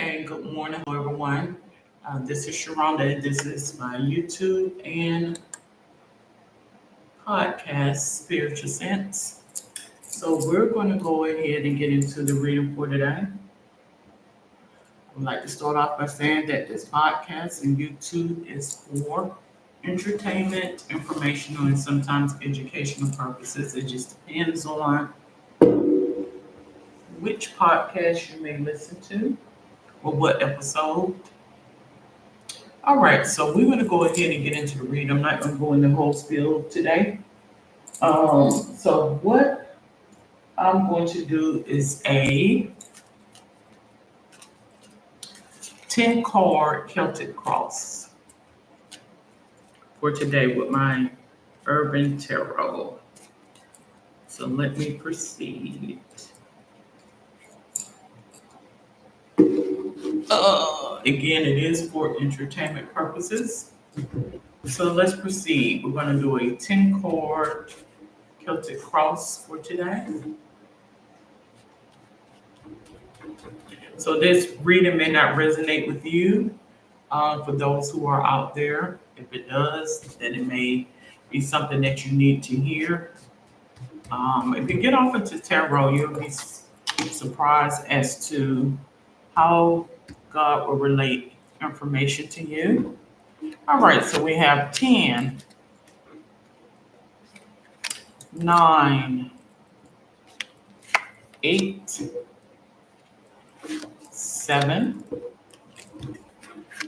Okay, good morning, hello everyone. This is Sharonda. This is my YouTube and podcast, Spiritual Sense. So we're going to go ahead and get into the reading for today. I'd like to start off by saying that this podcast and YouTube is for entertainment, informational, and sometimes educational purposes. It just depends on which podcast you may listen to or what episode. All right, so we're going to go ahead and get into the read. I'm not going to go in the whole spiel today. So what I'm going to do is a 10 card Celtic cross for today with my Urban Tarot. So let me proceed. Again, it is for entertainment purposes. So let's proceed. We're going to do a 10 card Celtic cross for today. So this reading may not resonate with you. For those who are out there, if it does, then it may be something that you need to hear. If you get off into tarot, you'll be surprised as to how God will relate information to you. All right, so we have 10, 9, 8, 7,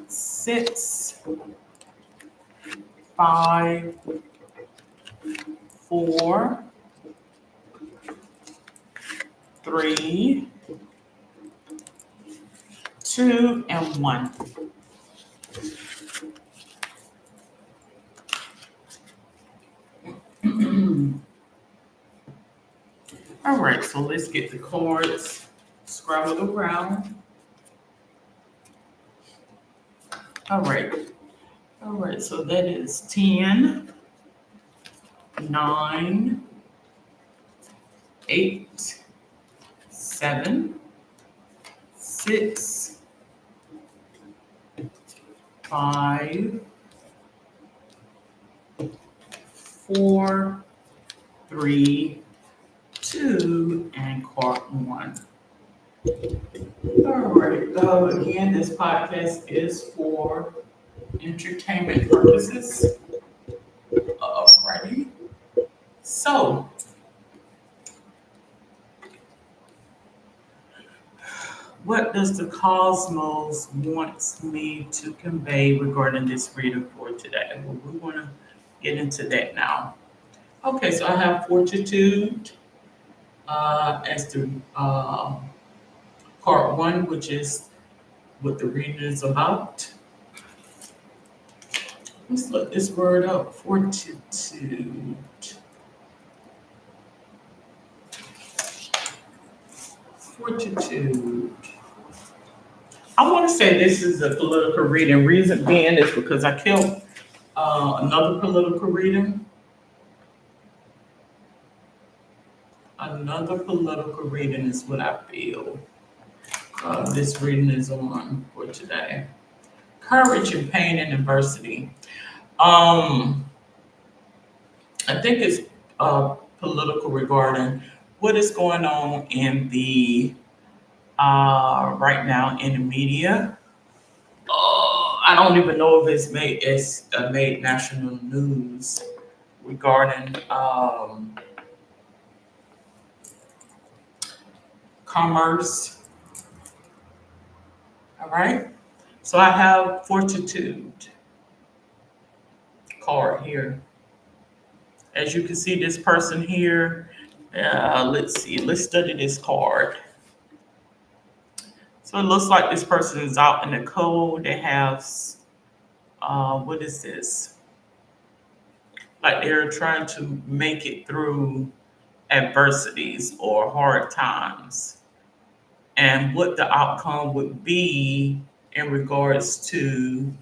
6, 5, 4, 3, 2, and 1. All right, so let's get the cards scrambled around. All right, so that is 10, 9, 8, 7, 6, 5, 4, 3, 2, and card 1. All right, again, this podcast is for entertainment purposes. Alrighty. So, what does the cosmos wants me to convey regarding this reading for today? Well, we want to get into that now. Okay, so I have fortitude as the part one, which is what the reading is about. Let's look this word up. Fortitude. Fortitude. I want to say this is a political reading. Reason being is because I killed another political reading. Another political reading is what I feel this reading is on for today. Courage in pain and adversity. I think it's political regarding what is going on in the right now in the media. I don't even know if it's made national news regarding commerce. All right. So I have fortitude card here. As you can see, this person here. Let's see. Let's study this card. So it looks like this person is out in the cold. They have, what is this? Like they're trying to make it through adversities or hard times. And what the outcome would be in regards to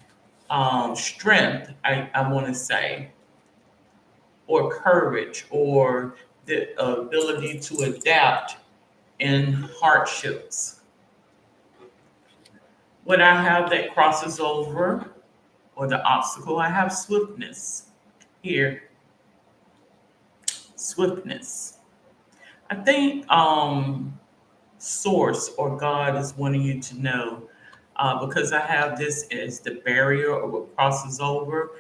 strength, I want to say, or courage, or the ability to adapt in hardships. When I have that crosses over or the obstacle, I have swiftness here. Swiftness. I think source or God is wanting you to know, because I have this as the barrier or what crosses over.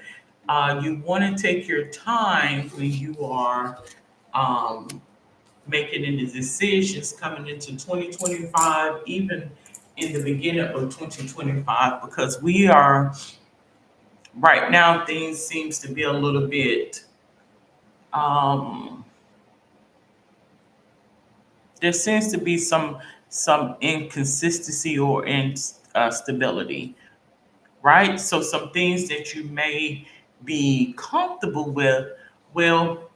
You want to take your time when you are um, making any decisions coming into 2025, even in the beginning of 2025, because we are right now, things seems to be a little bit, um, there seems to be some inconsistency or instability, right? So some things that you may be comfortable with, well,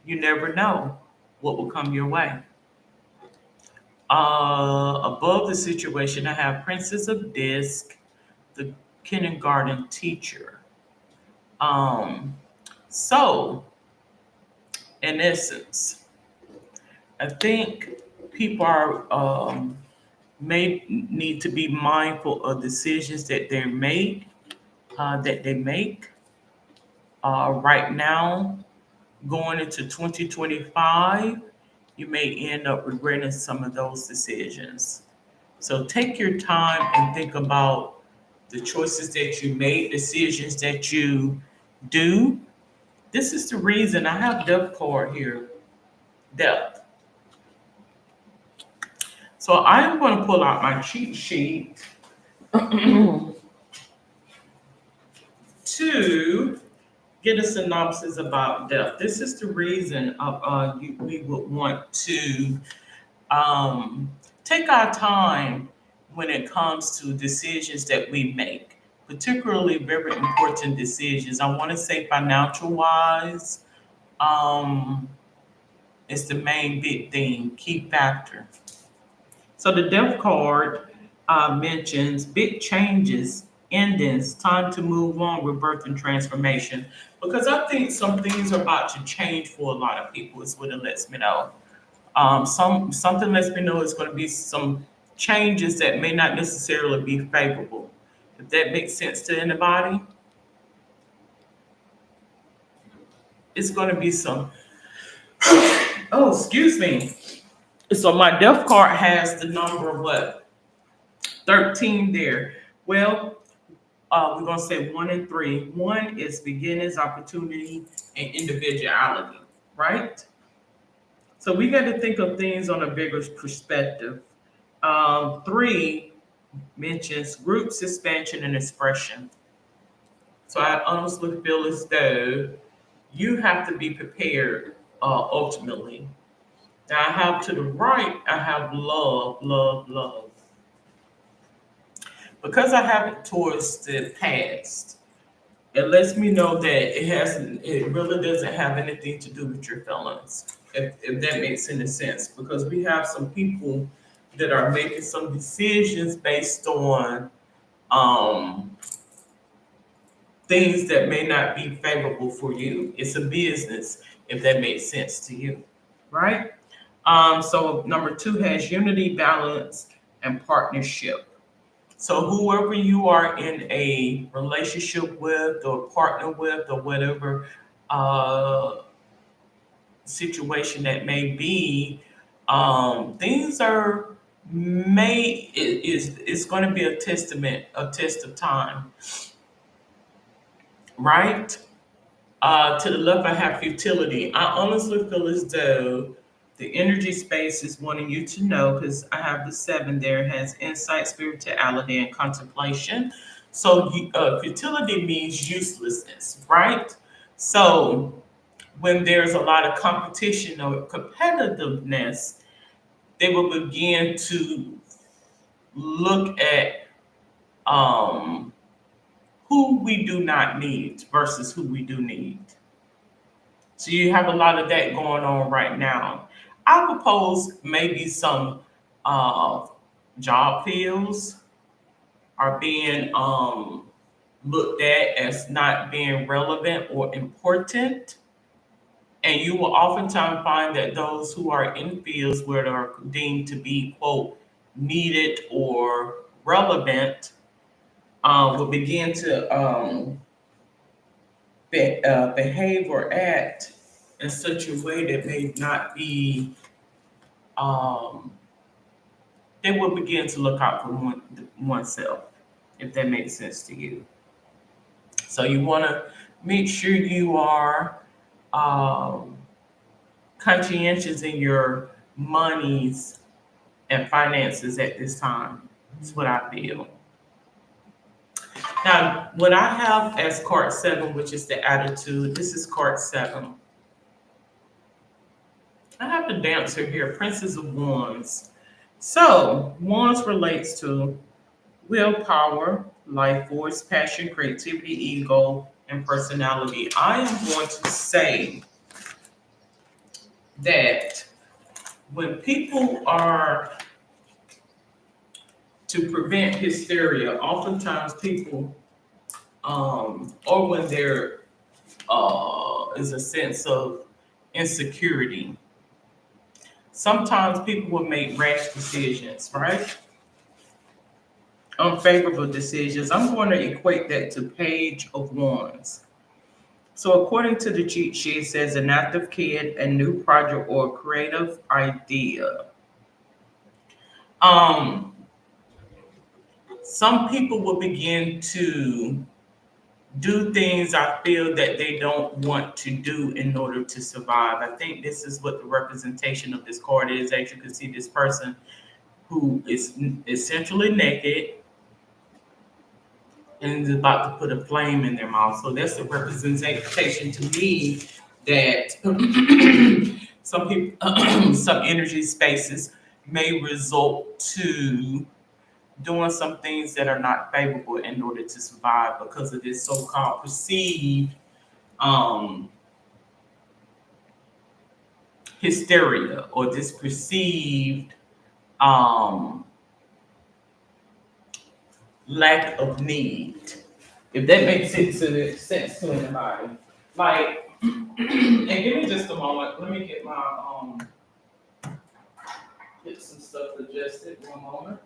you never know what will come your way. Above the situation, I have Princess of Disc, the kindergarten teacher. Um, so, in essence, I think people are may need to be mindful of decisions that they make right now going into 2025. You may end up regretting some of those decisions. So take your time and think about the choices that you made, decisions that you do. This is the reason I have depth card here. Depth. So I'm going to pull out my cheat sheet to get a synopsis about depth. This is the reason we would want to um, take our time when it comes to decisions that we make, particularly very important decisions. I want to say financial wise, um, is the main big thing, key factor. So the death card mentions big changes, endings, time to move on, rebirth and transformation. Because I think some things are about to change for a lot of people. Is what it lets me know. Something lets me know it's going to be some changes that may not necessarily be favorable. If that makes sense to anybody, it's going to be some. Oh, excuse me. So my death card has the number what 13 there. Well, we're gonna say 1 and 3. One is beginnings, opportunity, and individuality, right? So we got to think of things on a bigger perspective. 3 mentions groups, expansion, and expression. So I honestly feel as though you have to be prepared ultimately. Now I have to the right, I have love, love, love. Because I have it towards the past, it lets me know that it really doesn't have anything to do with your feelings, if that makes any sense. Because we have some people that are making some decisions based on um, things that may not be favorable for you. It's a business, if that makes sense to you, right? So number 2 has unity, balance, and partnership. So whoever you are in a relationship with or partner with or whatever uh, situation that may be, things are may is it's going to be a testament, a test of time, right? To the left, I have futility. I honestly feel as though the energy space is wanting you to know because I have the 7 there, has insight, spirituality, and contemplation. So, futility means uselessness, right? So, when there's a lot of competition or competitiveness, they will begin to look at um, who we do not need versus who we do need. So you have a lot of that going on right now. I propose maybe some uh, job fields are being looked at as not being relevant or important. And you will oftentimes find that those who are in fields where they are deemed to be, quote, needed or relevant will begin to behave or act in such a way that may not be, um, they will begin to look out for oneself, if that makes sense to you. So you want to make sure you are um, conscientious in your monies and finances at this time. That's what I feel. Now, what I have as card seven, which is the attitude, this is card seven. I have the dancer here, Princess of Wands. So, Wands relates to willpower, life force, passion, creativity, ego, and personality. I am going to say that when people are to prevent hysteria, oftentimes people, or when there is a sense of insecurity, sometimes people will make rash decisions, right? Unfavorable decisions. I'm going to equate that to Page of Wands. So, according to the cheat sheet, it says an active kid, a new project, or creative idea. Um, some people will begin to do things I feel that they don't want to do in order to survive. I think this is what the representation of this card is. As you can see, this person who is essentially naked and is about to put a flame in their mouth. So that's the representation to me that some people, some energy spaces may result to doing some things that are not favorable in order to survive because of this so-called perceived um, hysteria or this perceived um, lack of need. If that makes sense to anybody. Like, and give me just a moment. Let me get my get some stuff adjusted. One moment.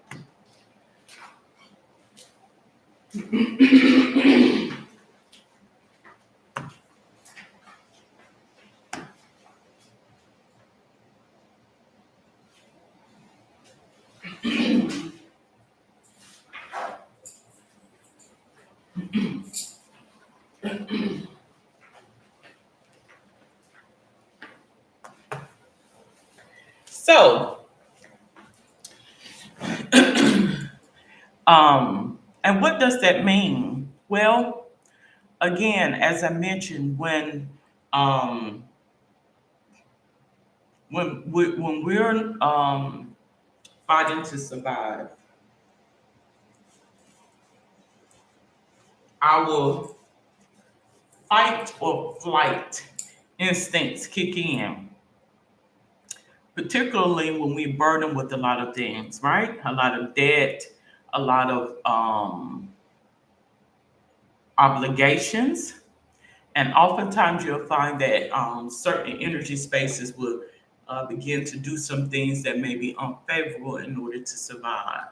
So, and what does that mean? Well, again, as I mentioned, um, when we're fighting to survive, our fight or flight instincts kick in, particularly when we burden with a lot of things, right? A lot of debt, a lot of obligations. And oftentimes you'll find that certain energy spaces will begin to do some things that may be unfavorable in order to survive,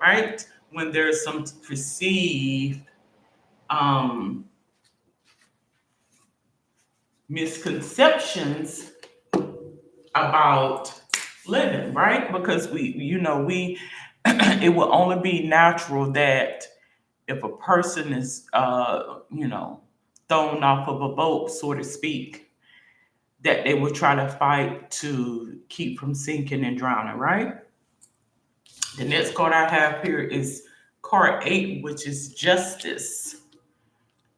right? When there's some perceived um, misconceptions about living, right? Because it will only be natural that if a person is, thrown off of a boat, so to speak, that they will try to fight to keep from sinking and drowning, right? The next card I have here is card eight, which is justice.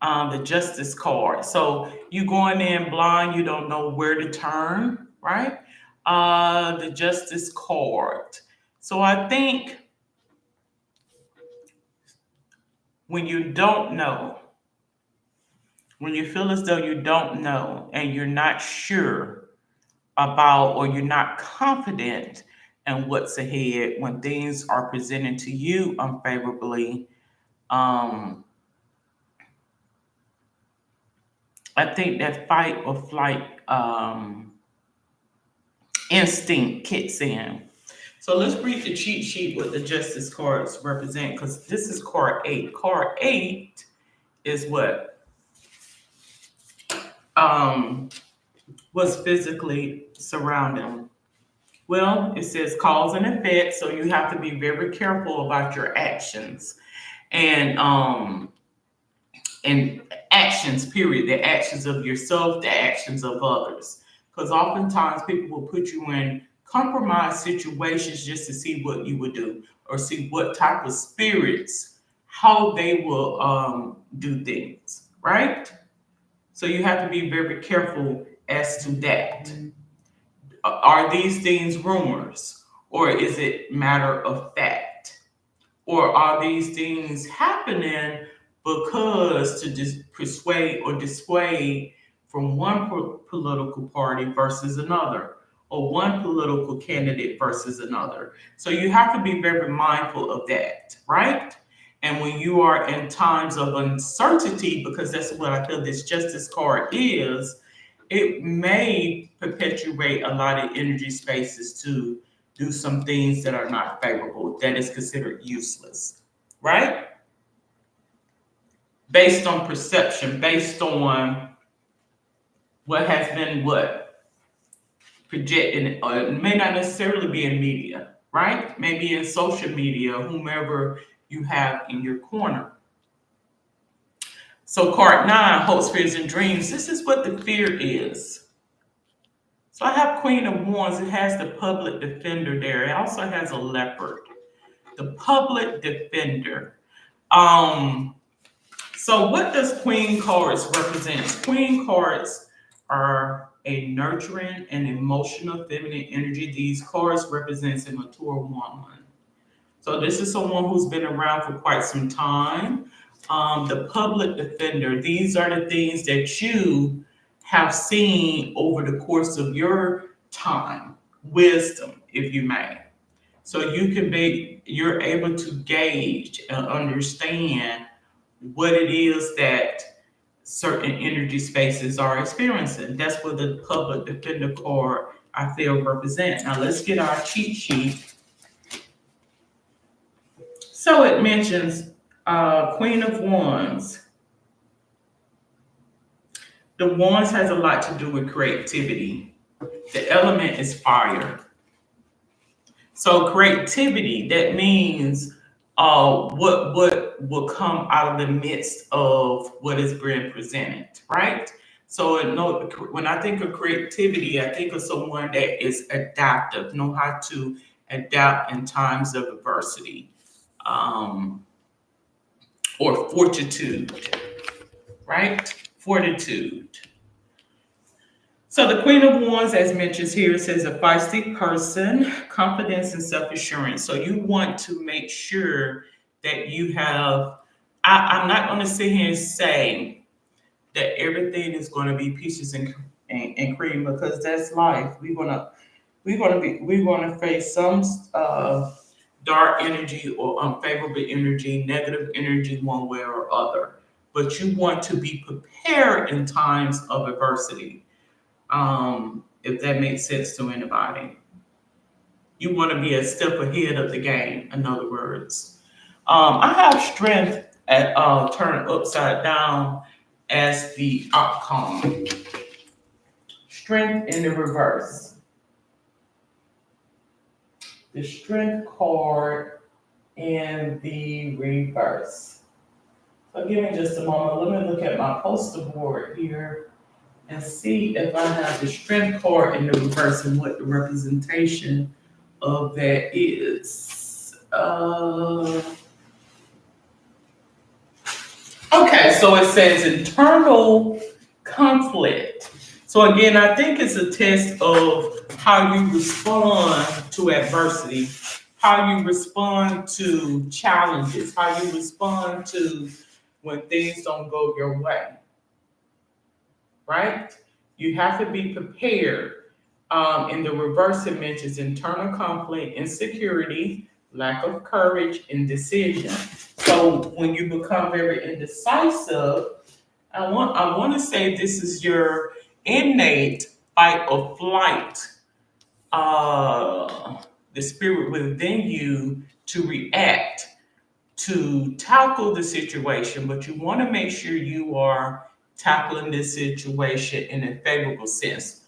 The justice card. So you going in blind, you don't know where to turn, right? The justice card. So I think when you don't know, when you feel as though you don't know and you're not sure about or you're not confident in what's ahead, when things are presented to you unfavorably, um, I think that fight or flight instinct kicks in. So let's read the cheat sheet what the justice cards represent, because this is card 8. Card 8 is what um, was physically surrounding. Well, it says cause and effect, so you have to be very careful about your actions and actions. Period. The actions of yourself, the actions of others, because oftentimes people will put you in compromised situations just to see what you would do or see what type of spirits how they will do things. Right. So you have to be very careful as to that. Are these things rumors or is it matter of fact? Or are these things happening because to persuade or dissuade from one political party versus another, or one political candidate versus another? So you have to be very mindful of that, right? And when you are in times of uncertainty, because that's what I feel this justice card is, it may perpetuate a lot of energy spaces to do some things that are not favorable, that is considered useless, right? Based on perception, based on what has been what projected, or it may not necessarily be in media, right? Maybe in social media, whomever you have in your corner. So card 9, hopes, fears, and dreams. This is what the fear is. So I have Queen of Wands. It has the public defender there. It also has a leopard. The public defender. Um, so what does Queen cards represent? Queen cards are a nurturing and emotional feminine energy. These cards represents a mature woman. So this is someone who's been around for quite some time. The public defender, these are the things that you have seen over the course of your time, wisdom, if you may. So you're able to gauge and understand what it is that certain energy spaces are experiencing. That's what the public defender card I feel represent. Now let's get our cheat sheet. So it mentions Queen of Wands. The Wands has a lot to do with creativity. The element is fire. So creativity, that means what will come out of the midst of what is being presented, right? So when I think of creativity, I think of someone that is adaptive, know how to adapt in times of adversity, um, or fortitude, right? Fortitude. So the Queen of Wands, as mentioned here, says a feisty person, confidence and self-assurance. So you want to make sure that you have. I'm not going to sit here and say that everything is going to be peaches and cream, because that's life. We're gonna face some dark energy or unfavorable energy, negative energy, one way or other. But you want to be prepared in times of adversity, if that makes sense to anybody. You want to be a step ahead of the game, in other words. I have strength at turned upside down as the outcome. Strength in the reverse. The strength card in the reverse. So give me just a moment. Let me look at my poster board here and see if I have the strength card in the reverse and what the representation of that is. Okay, so it says internal conflict. So again, I think it's a test of how you respond to adversity, how you respond to challenges, how you respond to when things don't go your way, right? You have to be prepared. In the reverse, it mentions internal conflict, insecurity, lack of courage, indecision. So when you become very indecisive, I want to say this is your innate fight or flight the spirit within you to react, to tackle the situation, but you want to make sure you are tackling this situation in a favorable sense.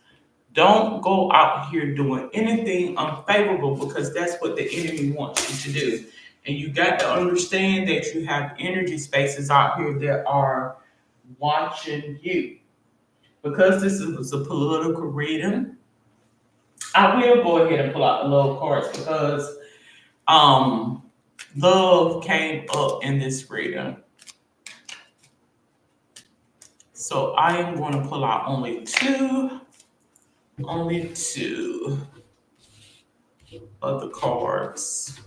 Don't go out here doing anything unfavorable because that's what the enemy wants you to do. And you got to understand that you have energy spaces out here that are watching you. Because this is a political reading, I will go ahead and pull out the love cards because um love came up in this reading. So I am going to pull out only two of the cards.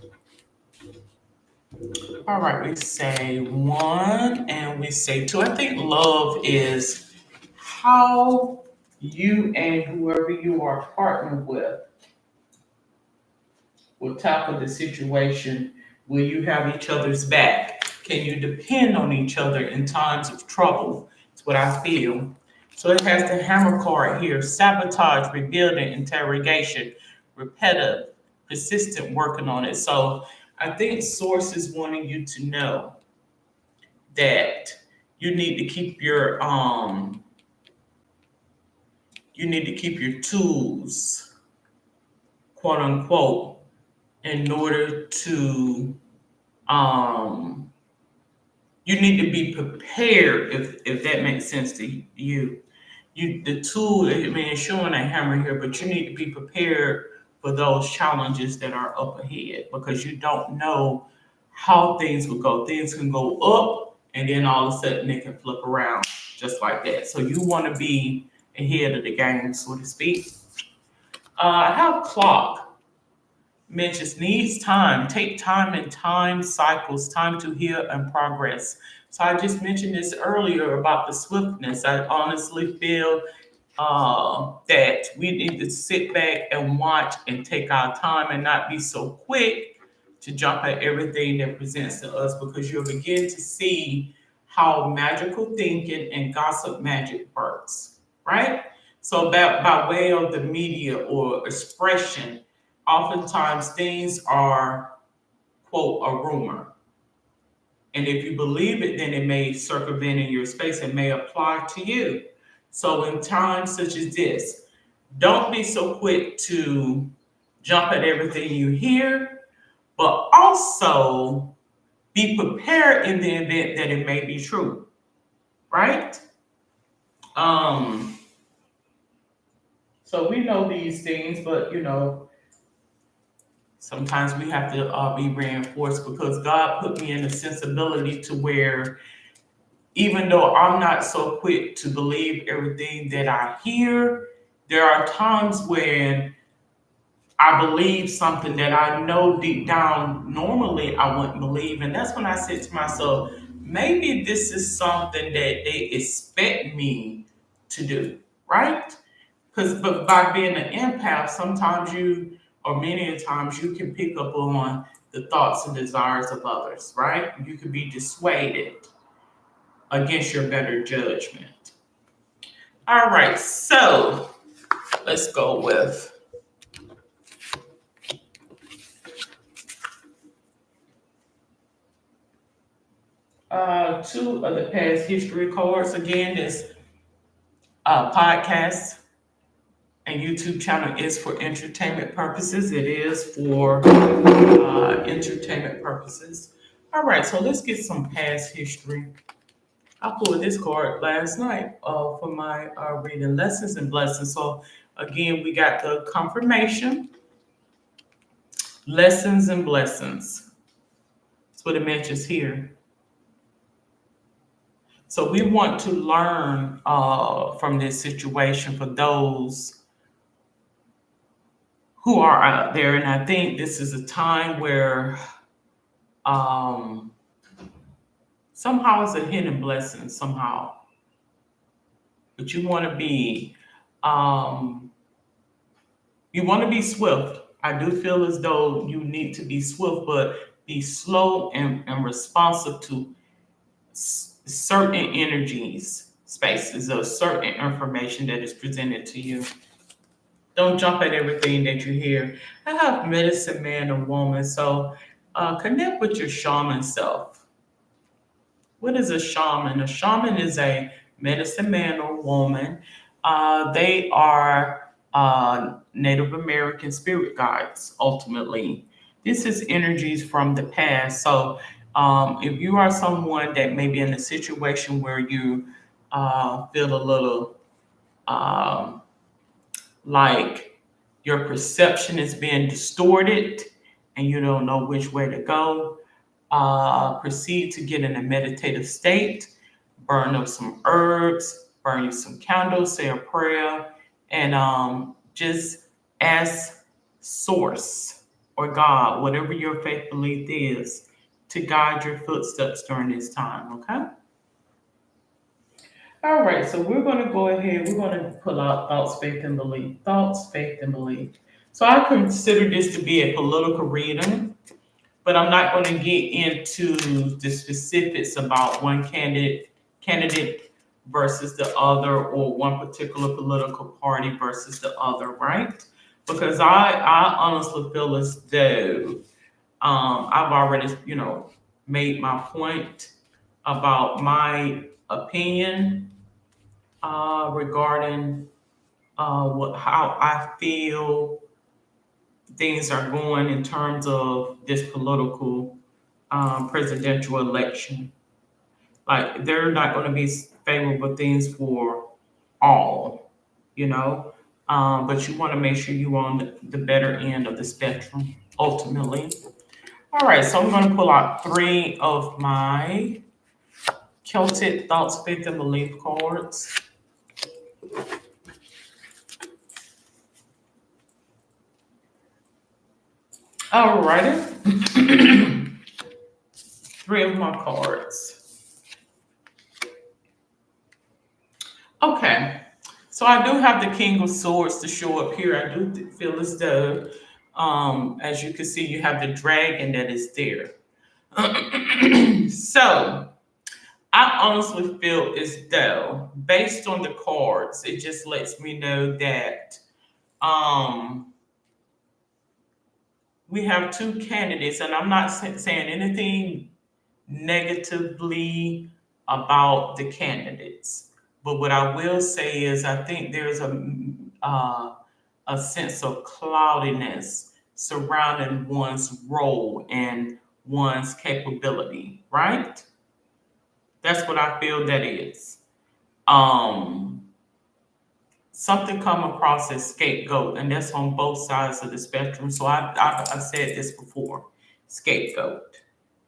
All right, we say one and we say two. I think love is how you and whoever you are partnered with will tackle the situation. Will you have each other's back? Can you depend on each other in times of trouble? That's what I feel. So it has the hammer card here: sabotage, rebuilding, interrogation, repetitive, persistent, working on it. So I think Source is wanting you to know that you need to keep your tools, quote unquote, in order to um you need to be prepared if that makes sense to you. The tool, I mean, it's showing a hammer here, but you need to be prepared for those challenges that are up ahead because you don't know how things will go. Things can go up and then all of a sudden they can flip around just like that. So you want to be ahead of the game, so to speak. I have clock mentions needs time. Take time and time cycles, time to heal and progress. So I just mentioned this earlier about the swiftness. I honestly feel that we need to sit back and watch and take our time and not be so quick to jump at everything that presents to us because you'll begin to see how magical thinking and gossip magic works, right? So that by way of the media or expression, oftentimes things are, quote, a rumor. And if you believe it, then it may circumvent in your space and may apply to you. So in times such as this, don't be so quick to jump at everything you hear, but also be prepared in the event that it may be true, right? Um, so we know these things, but sometimes we have to be reinforced because God put me in a sensibility to where even though I'm not so quick to believe everything that I hear, there are times when I believe something that I know deep down normally I wouldn't believe. And that's when I said to myself, maybe this is something that they expect me to do, right? But by being an empath, sometimes or many a times, you can pick up on the thoughts and desires of others, right? You can be dissuaded against your better judgment. All right, so let's go with two of the past history cards. Again, this podcast and YouTube channel is for entertainment purposes. It is for entertainment purposes. All right, so let's get some past history. I pulled this card last night for my reading lessons and blessings. So again, we got the confirmation, lessons and blessings. That's what it mentions here. So we want to learn from this situation for those who are out there, and I think this is a time where um, somehow it's a hidden blessing somehow, but um, you want to be swift. I do feel as though you need to be swift, but be slow and responsive to certain energies, spaces, or certain information that is presented to you. Don't jump at everything that you hear. I have medicine man and woman, so connect with your shaman self. What is a shaman? A shaman is a medicine man or woman. They are Native American spirit guides, ultimately. This is energies from the past. So, if you are someone that may be in a situation where you feel a little um, like your perception is being distorted and you don't know which way to go, proceed to get in a meditative state, burn up some herbs, burn you some candles, say a prayer, and just ask Source or God, whatever your faith belief is, to guide your footsteps during this time, okay? All right, so we're going to go ahead. We're going to pull out thoughts, faith, and belief. Thoughts, faith, and belief. So I consider this to be a political reading, but I'm not going to get into the specifics about one candidate versus the other, or one particular political party versus the other, right? Because I honestly feel as though I've already made my point about my opinion regarding how I feel things are going in terms of this political presidential election. Like, they're not going to be favorable things for all, you know. But you want to make sure you're on the better end of the spectrum, ultimately. All right, so I'm going to pull out three of my Celtic thoughts, faith, and belief cards. All righty, three of my cards. Okay, so I do have the King of Swords to show up here. I do feel as though, as you can see, you have the dragon that is there. So I honestly feel as though, based on the cards, it just lets me know that um, we have two candidates, and I'm not saying anything negatively about the candidates. But what I will say is, I think there's a sense of cloudiness surrounding one's role and one's capability, right? That's what I feel that is. Um, Something come across as scapegoat, and that's on both sides of the spectrum. So I've said this before, scapegoat.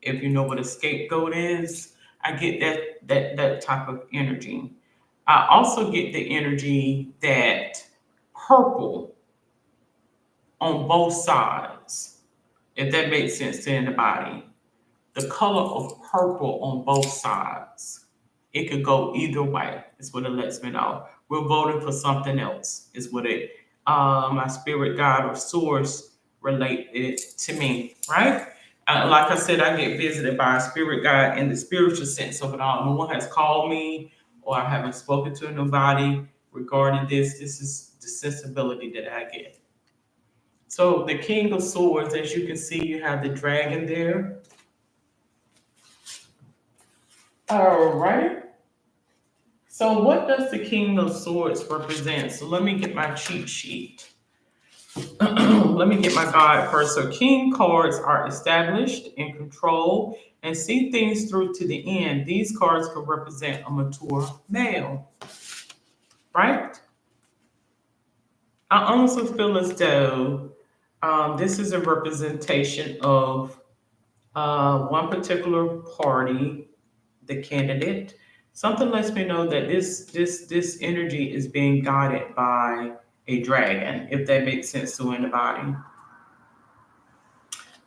If you know what a scapegoat is, I get that type of energy. I also get the energy that purple on both sides, if that makes sense to anybody. The color of purple on both sides. It could go either way, is what it lets me know. We're voting for something else, is what it my spirit guide or source related to me, right? Like I said, I get visited by a spirit guide in the spiritual sense of it all. No one has called me, or I haven't spoken to nobody regarding this. This is the sensibility that I get. So the King of Swords, as you can see, you have the dragon there. All right. So what does the King of Swords represent? So let me get my cheat sheet. Let me get my guide first. So king cards are established, in control, and see things through to the end. These cards could represent a mature male, right? I honestly feel as though this is a representation of one particular party, the candidate. Something lets me know that this energy is being guided by a dragon, if that makes sense to anybody.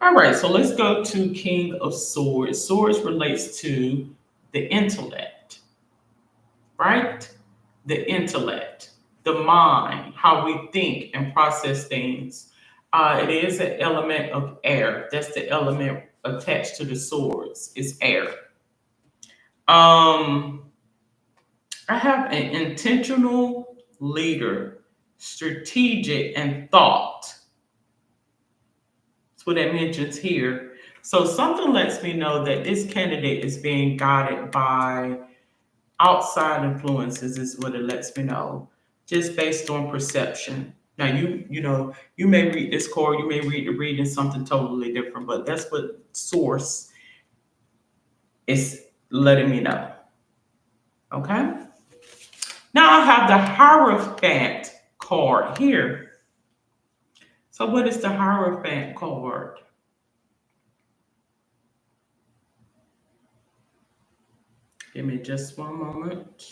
All right, so let's go to King of Swords. Swords relates to the intellect, right? The intellect, the mind, how we think and process things. It is an element of air. That's the element attached to the swords. Is air. Um, I have an intentional leader, strategic, and thought. That's what it mentions here. So something lets me know that this candidate is being guided by outside influences, is what it lets me know, just based on perception. Now you may read this card, you may read the reading something totally different, but that's what source is letting me know. Okay. Now I have the Hierophant card here. So what is the Hierophant card? Give me just one moment.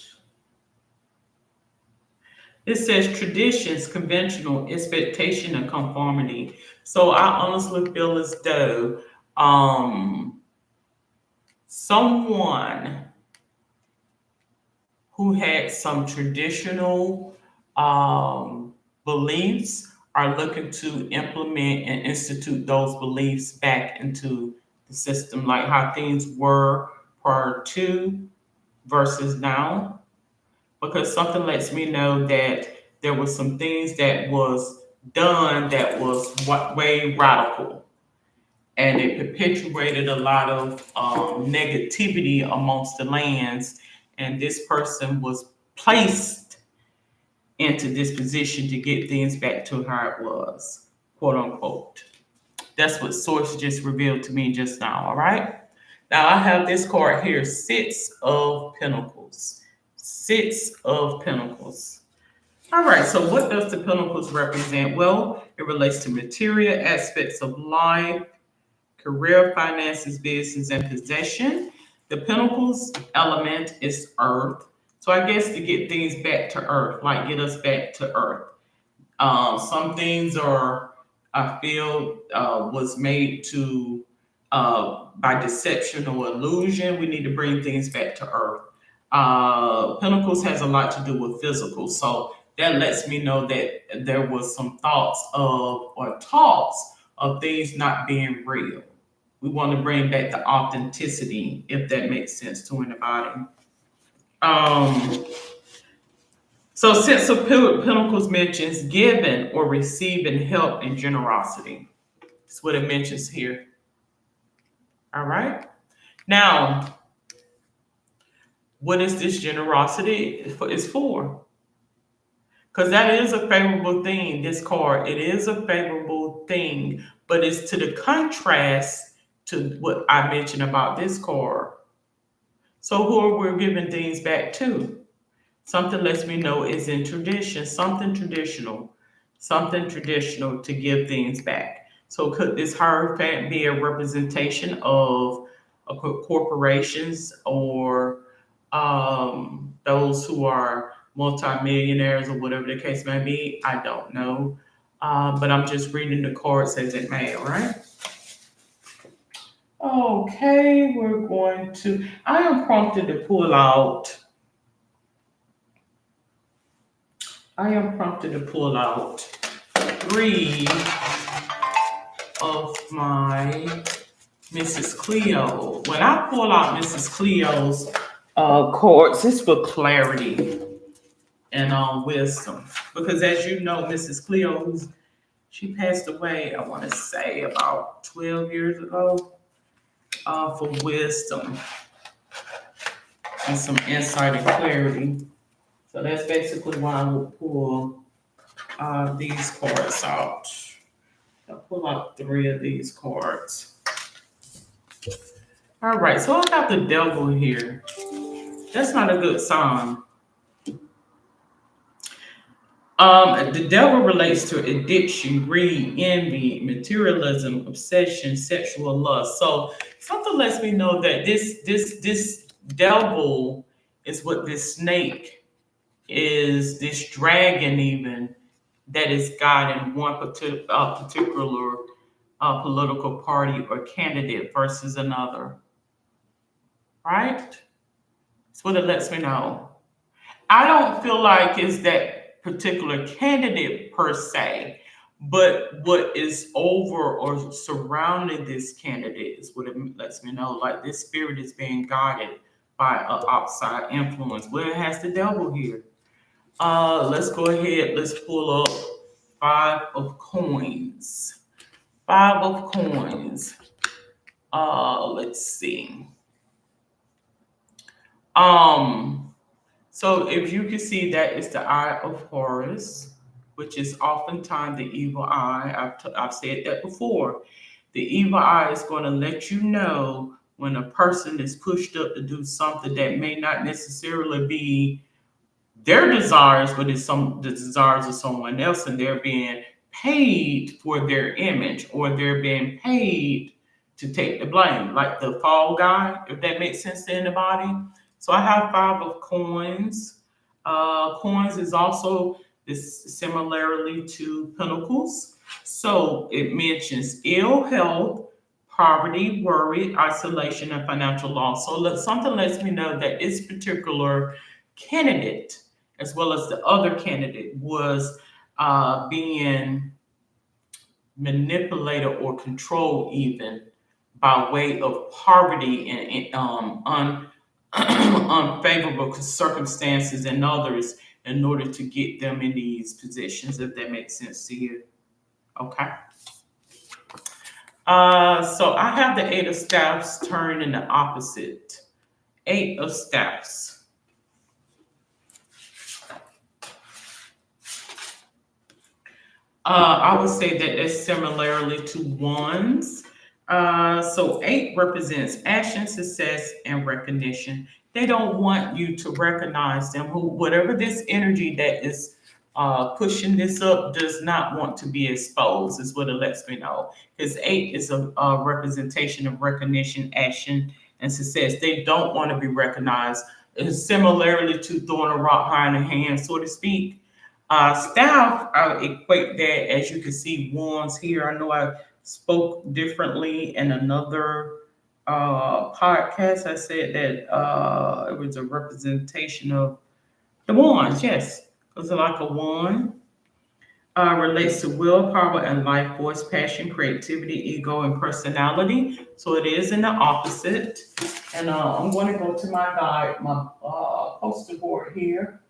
It says traditions, conventional, expectation, and conformity. So I honestly feel as though someone who had some traditional beliefs are looking to implement and institute those beliefs back into the system, like how things were prior to versus now. Because something lets me know that there was some things that was done that was way radical, and it perpetuated a lot of negativity amongst the lands, and this person was placed into this position to get things back to how it was, quote unquote. That's what source just revealed to me just now. All right. Now I have this card here, Six of Pentacles. Six of Pentacles. All right, so what does the Pentacles represent? Well, it relates to material aspects of life, career, finances, business, and possession. The Pentacles element is earth. So I guess to get things back to earth, like get us back to earth. Some things are, I feel, was made to by deception or illusion. We need to bring things back to earth. Pentacles has a lot to do with physical, so that lets me know that there was some thoughts of or talks of things not being real. We want to bring back the authenticity, if that makes sense to anybody. Um, so Six of Pentacles mentions giving or receiving help and generosity. That's what it mentions here. All right. Now, what is this generosity is for? Because that is a favorable thing, this card. It is a favorable thing, but it's to the contrast to what I mentioned about this card. So who are we giving things back to? Something lets me know is in tradition, something traditional to give things back. So could this Hierophant be a representation of corporations or those who are multimillionaires or whatever the case may be? I don't know. But I'm just reading the cards as it may, all right? Okay, I am prompted to pull out. Three of my Mrs. Cleo. When I pull out Mrs. Cleo's cards, it's for clarity and wisdom. Because as you know, Mrs. Cleo, she passed away, I want to say about 12 years ago, for wisdom and some insight and clarity. So that's basically why I will pull these cards out. I'll pull out three of these cards. All right, so I got the devil here. That's not a good sign. The devil relates to addiction, greed, envy, materialism, obsession, sexual lust. So something lets me know that this devil is what this snake is, this dragon even that is guiding one particular political party or candidate versus another. Right? That's what it lets me know. I don't feel like it's that particular candidate per se, but what is over or surrounding this candidate is what it lets me know. Like this spirit is being guided by an outside influence. Well, it has the devil here. Let's go ahead. Let's pull up five of coins. Five of coins. Let's see. Um, so if you can see that is the eye of Horus, which is oftentimes the evil eye. I've said that before. The evil eye is going to let you know when a person is pushed up to do something that may not necessarily be their desires, but it's the desires of someone else, and they're being paid for their image, or they're being paid to take the blame, like the fall guy, if that makes sense to anybody. So I have five of coins. Coins is also this similarly to pentacles. So it mentions ill health, poverty, worry, isolation, and financial loss. So something lets me know that this particular candidate, as well as the other candidate, was being manipulated or controlled even by way of poverty and unfavorable circumstances and others in order to get them in these positions, if that makes sense to you. Okay. So I have the Eight of Staffs turned in the opposite. Eight of Staffs. I would say that it's similarly to ones. So eight represents action, success, and recognition. They don't want you to recognize them. Whatever this energy that is pushing this up does not want to be exposed, is what it lets me know. Because eight is a representation of recognition, action, and success. They don't want to be recognized. It's similarly to throwing a rock high in the hand, so to speak. Staff, I equate that, as you can see, wands here. I know I spoke differently in another podcast. I said that it was a representation of the wands, yes. Because like a wand relates to willpower and life force, passion, creativity, ego, and personality. So it is in the opposite. And I'm going to go to my guide, my poster board here.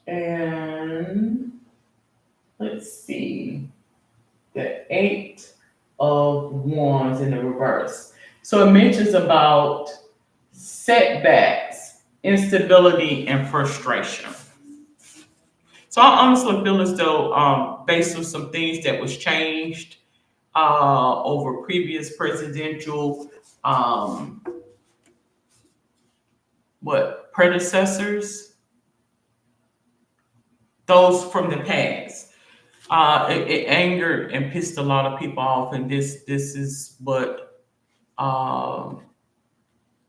And let's see, the Eight of Wands in the reverse. So it mentions about setbacks, instability, and frustration. So I honestly feel as though, based on some things that was changed over previous presidential, predecessors, those from the past. It angered and pissed a lot of people off, and this is what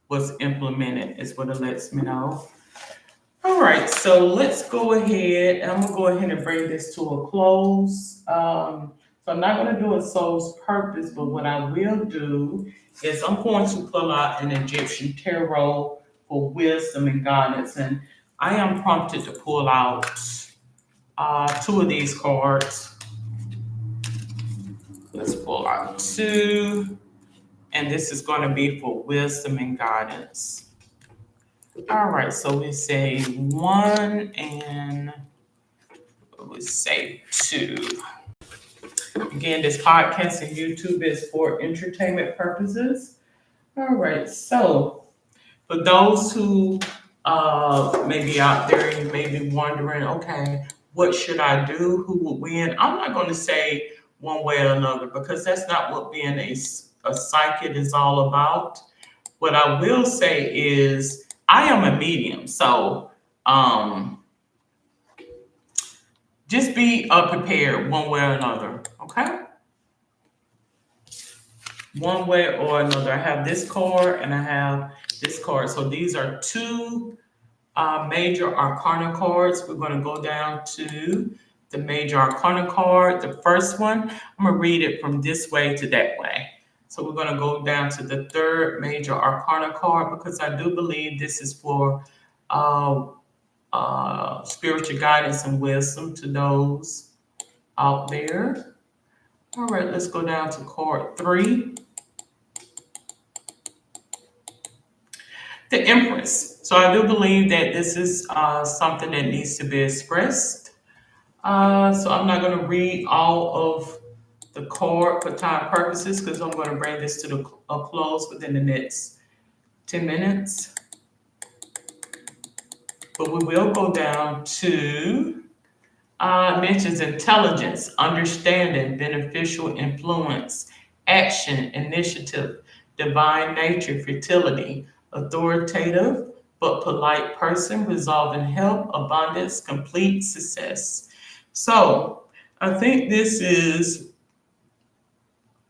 was implemented, is what it lets me know. All right, so let's go ahead, and I'm gonna go ahead and bring this to a close. So I'm not gonna do a soul's purpose, but what I will do is I'm going to pull out an Egyptian tarot for wisdom and guidance, and I am prompted to pull out two of these cards. Let's pull out two, and this is going to be for wisdom and guidance. All right, so we say one and we say two. Again, this podcast and YouTube is for entertainment purposes. All right, so for those who may be out there and you may be wondering, okay, what should I do? Who will win? I'm not going to say one way or another, because that's not what being a psychic is all about. What I will say is I am a medium, so just be prepared one way or another, okay? One way or another. I have this card and I have this card. So these are two major arcana cards. We're going to go down to the major arcana card. The first one, I'm going to read it from this way to that way. So we're going to go down to the third major arcana card, because I do believe this is for spiritual guidance and wisdom to those out there. All right, let's go down to card 3. The Empress. So I do believe that this is something that needs to be expressed. So I'm not going to read all of the card for time purposes because I'm going to bring this to a close within the next 10 minutes. But we will go down to mentions intelligence, understanding, beneficial influence, action, initiative, divine nature, fertility, authoritative but polite person, resolving help, abundance, complete success. So I think this is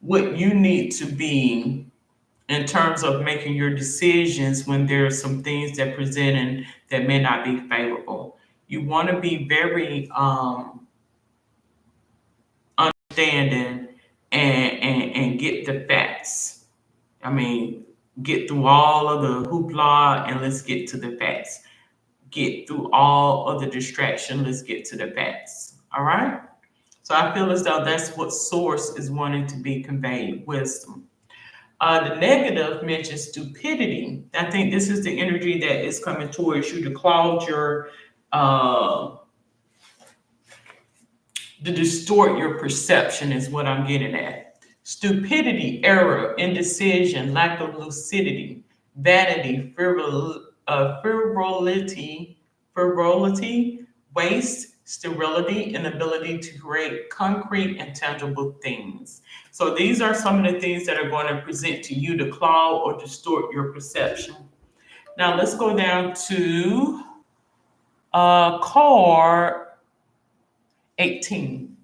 what you need to be in terms of making your decisions when there are some things that present and that may not be favorable. You want to be very understanding and get the facts. I mean, get through all of the hoopla and let's get to the facts. Get through all of the distraction, let's get to the facts. All right? So I feel as though that's what source is wanting to be conveyed, wisdom. The negative mentions stupidity. I think this is the energy that is coming towards you to cloud your, uh, to distort your perception, is what I'm getting at. Stupidity, error, indecision, lack of lucidity, vanity, frivolity, waste, sterility, inability to create concrete and tangible things. So these are some of the things that are going to present to you to cloud or distort your perception. Now let's go down to card 18.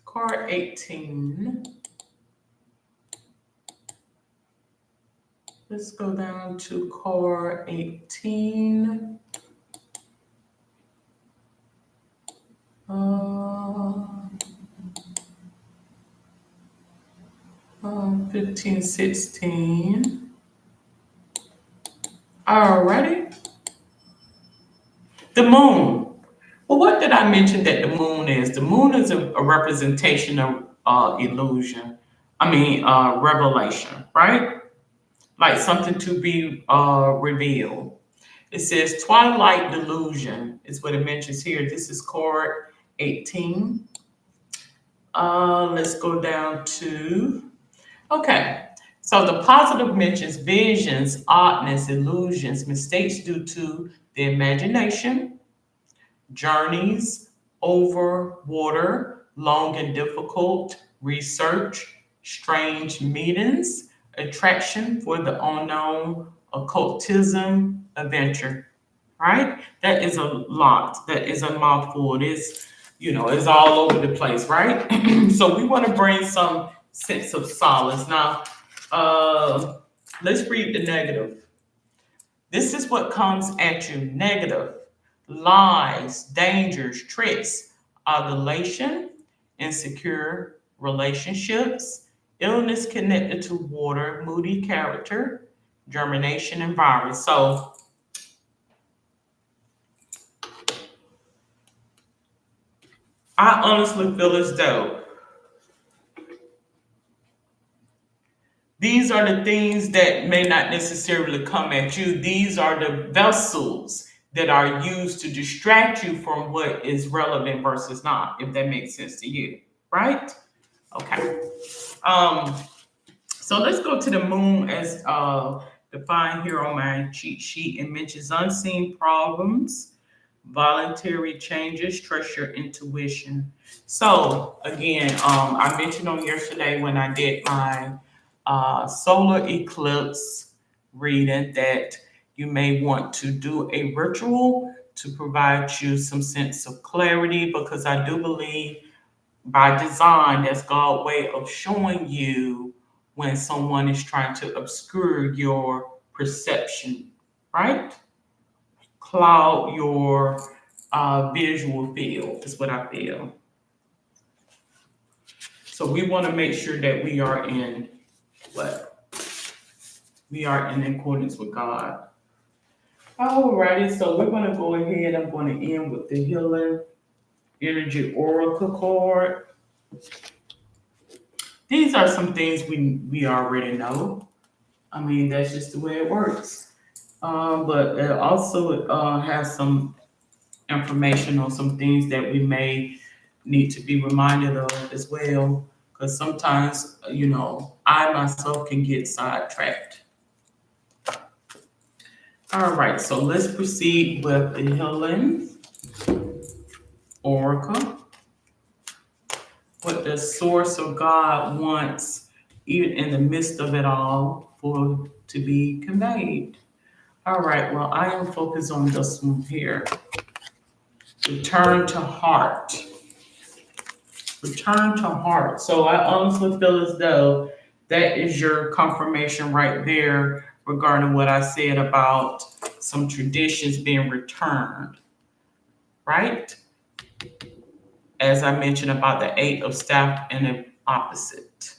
Card 18. Let's go down to card 18. 15, 16. Alrighty. The moon. Well, what did I mention that the moon is? The moon is a representation of illusion. Revelation, right? Like something to be revealed. It says twilight delusion is what it mentions here. This is card 18. Let's go down to, okay. So the positive mentions visions, oddness, illusions, mistakes due to the imagination, journeys over water, long and difficult, research, strange meetings, attraction for the unknown, occultism, adventure. Right? That is a lot. That is a mouthful. It is, it's all over the place, right? So we want to bring some sense of solace. Now, uh, let's read the negative. This is what comes at you negative: lies, dangers, tricks, adulation, insecure relationships, illness connected to water, moody character, germination, and virus. So I honestly feel as though these are the things that may not necessarily come at you. These are the vessels that are used to distract you from what is relevant versus not, if that makes sense to you, right? Okay. Um, so let's go to the moon as defined here on my cheat sheet. It mentions unseen problems, voluntary changes, trust your intuition. So again, I mentioned on yesterday when I did my solar eclipse reading that you may want to do a ritual to provide you some sense of clarity, because I do believe by design that's God's way of showing you when someone is trying to obscure your perception, right? Cloud your visual field is what I feel. So we want to make sure that we are in what? We are in accordance with God. Alrighty, so we're going to go ahead. I'm going to end with the healing energy oracle card. These are some things we already know. I mean, that's just the way it works. But it also has some information on some things that we may need to be reminded of as well. Because sometimes, I myself can get sidetracked. All right, so let's proceed with the healing oracle. What the source of God wants, even in the midst of it all, for to be conveyed. All right, well, I am focused on this one here. Return to heart. Return to heart. So I honestly feel as though that is your confirmation right there regarding what I said about some traditions being returned, right? As I mentioned about the eight of staff and the opposite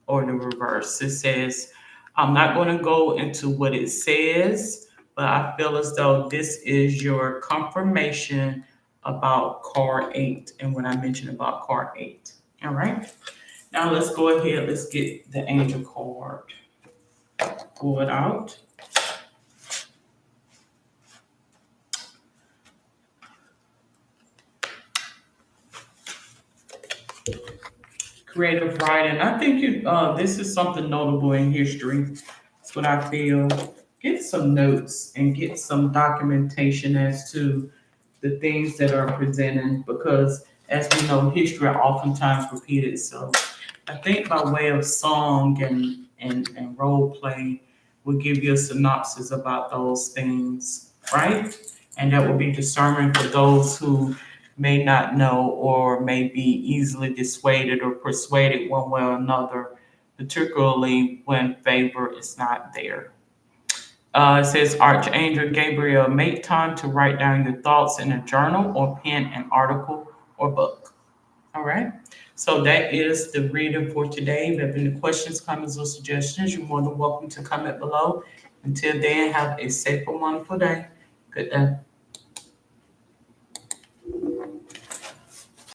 or the reverse. It says, I'm not going to go into what it says, but I feel as though this is your confirmation about card eight and what I mentioned about card eight. All right. Now let's go ahead. Let's get the angel card. Pull it out. Creative writing. I think this is something notable in history. That's what I feel. Get some notes and get some documentation as to the things that are presented because, as we know, history oftentimes repeats itself. I think by way of song and role play will give you a synopsis about those things, right? And that will be discerning for those who may not know or may be easily dissuaded or persuaded one way or another, particularly when favor is not there. It says, Archangel Gabriel, make time to write down your thoughts in a journal or pen an article or book. All right. So that is the reading for today. If you have any questions, comments, or suggestions, you're more than welcome to comment below. Until then, have a safe and wonderful day. Good day.